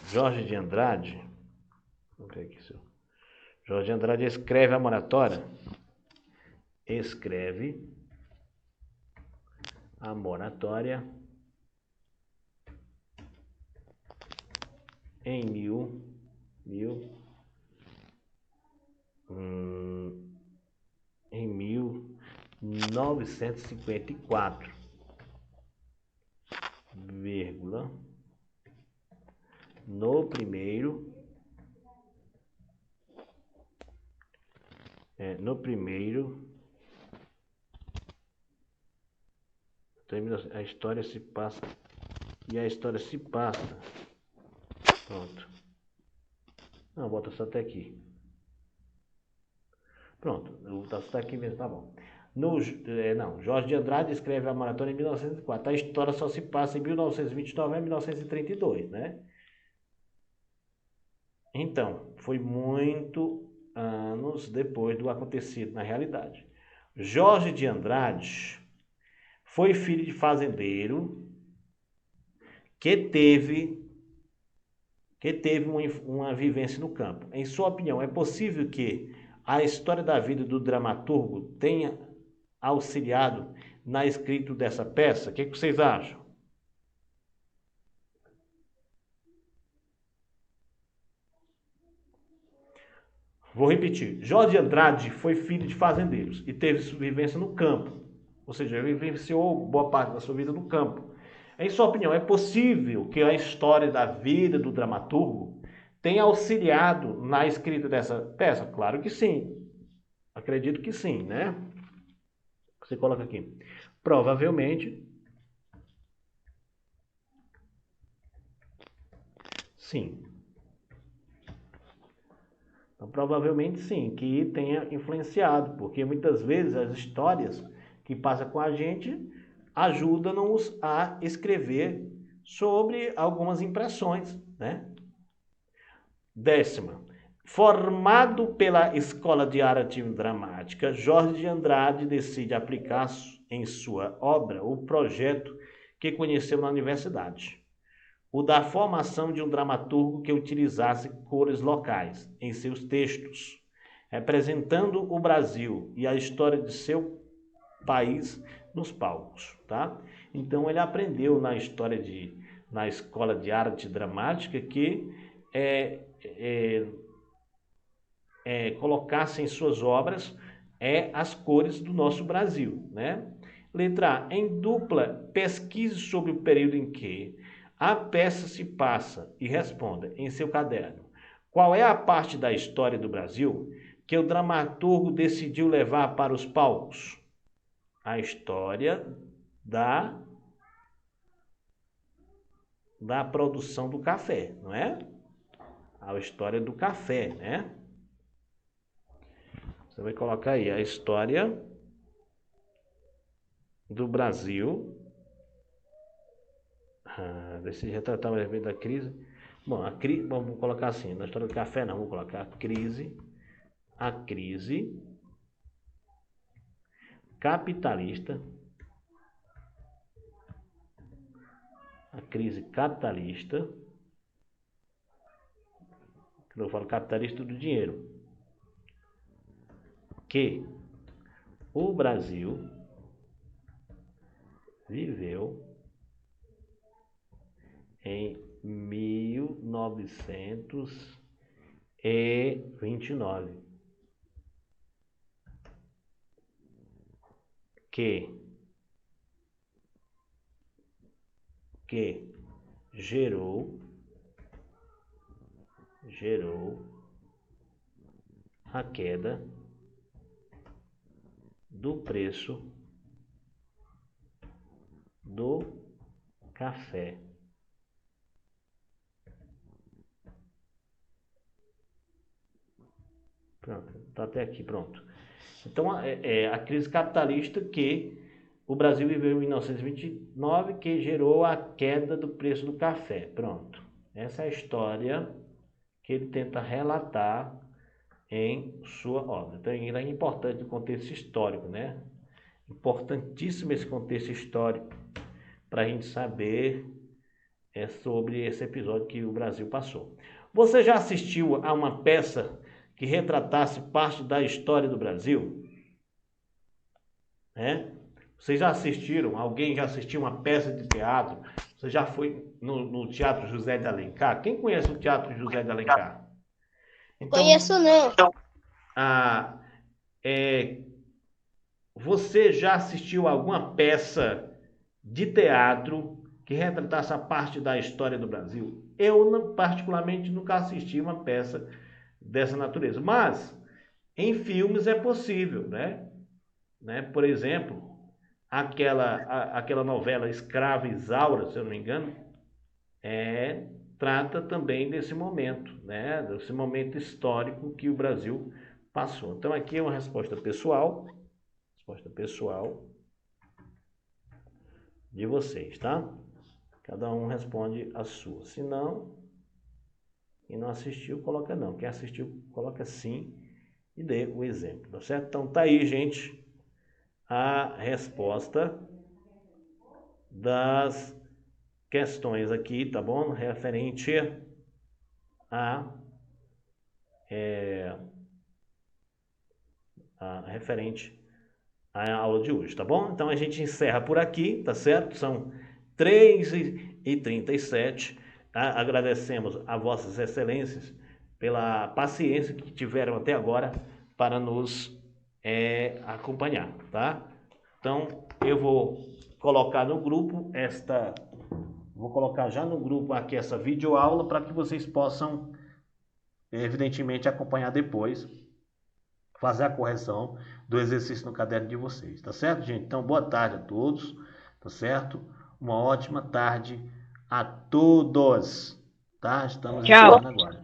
Jorge de Andrade. Vamos ver aqui, Jorge de Andrade escreve a moratória. Escreve a moratória em 1929. 1954, vírgula, no primeiro a história se passa pronto, não, bota só até aqui, pronto, eu vou botar só aqui mesmo, tá bom. Jorge de Andrade escreve a Maratona em 1904, a história só se passa em 1929 a 1932, né? Então, foi muito anos depois do acontecido na realidade. Jorge de Andrade foi filho de fazendeiro que teve uma vivência no campo. Em sua opinião, é possível que a história da vida do dramaturgo tenha auxiliado na escrita dessa peça? O que vocês acham? Vou repetir. Jorge de Andrade foi filho de fazendeiros e teve sua vivência no campo. Ou seja, ele vivenciou boa parte da sua vida no campo. Em sua opinião, é possível que a história da vida do dramaturgo tenha auxiliado na escrita dessa peça? Claro que sim. Acredito que sim, né? Você coloca aqui. Provavelmente, sim. Então, provavelmente sim, que tenha influenciado, porque muitas vezes as histórias que passam com a gente ajudam-nos a escrever sobre algumas impressões, né? 10ª. Formado pela Escola de Arte Dramática, Jorge de Andrade decide aplicar em sua obra o projeto que conheceu na universidade, o da formação de um dramaturgo que utilizasse cores locais em seus textos, representando o Brasil e a história de seu país nos palcos, tá? Então ele aprendeu na Escola de Arte Dramática que colocasse em suas obras as cores do nosso Brasil, né? Letra A. Em dupla, pesquise sobre o período em que a peça se passa e responda em seu caderno qual é a parte da história do Brasil que o dramaturgo decidiu levar para os palcos. A história da produção do café, não é? A história do café, né? Você vai colocar aí a história do Brasil. Desse retratar o evento da crise. Bom, vamos colocar assim, na história do café não, vamos colocar a crise capitalista, que eu falo capitalista do dinheiro, que o Brasil viveu em 1929, que gerou a queda do preço do café. Pronto, tá até aqui, pronto. Então, a crise capitalista que o Brasil viveu em 1929, que gerou a queda do preço do café. Pronto. Essa é a história que ele tenta relatar em sua obra. Então, é importante o contexto histórico, né? Importantíssimo esse contexto histórico para a gente saber sobre esse episódio que o Brasil passou. Você já assistiu a uma peça que retratasse parte da história do Brasil? Vocês já assistiram? Alguém já assistiu uma peça de teatro? Você já foi no Teatro José de Alencar? Quem conhece o Teatro José de Alencar? Então, Conheço não. você já assistiu alguma peça de teatro que retratasse a parte da história do Brasil? Eu, particularmente, nunca assisti uma peça dessa natureza. Mas, em filmes é possível, né? Por exemplo, aquela novela Escrava Isaura, se eu não me engano, trata também desse momento, né? Desse momento histórico que o Brasil passou. Então, aqui é uma resposta pessoal de vocês, tá? Cada um responde a sua. Se não, quem não assistiu, coloca não. Quem assistiu, coloca sim e dê o exemplo, tá certo? Então, tá aí, gente, a resposta das questões aqui, tá bom? Referente a aula de hoje, tá bom? Então a gente encerra por aqui, tá certo? São 3h37. Agradecemos a vossas excelências pela paciência que tiveram até agora para nos acompanhar, tá? Então eu vou colocar no grupo vou colocar já no grupo aqui essa videoaula para que vocês possam, evidentemente, acompanhar depois, fazer a correção do exercício no caderno de vocês, tá certo, gente? Então, boa tarde a todos, tá certo? Uma ótima tarde a todos, tá? Estamos Tchau. encerrando agora.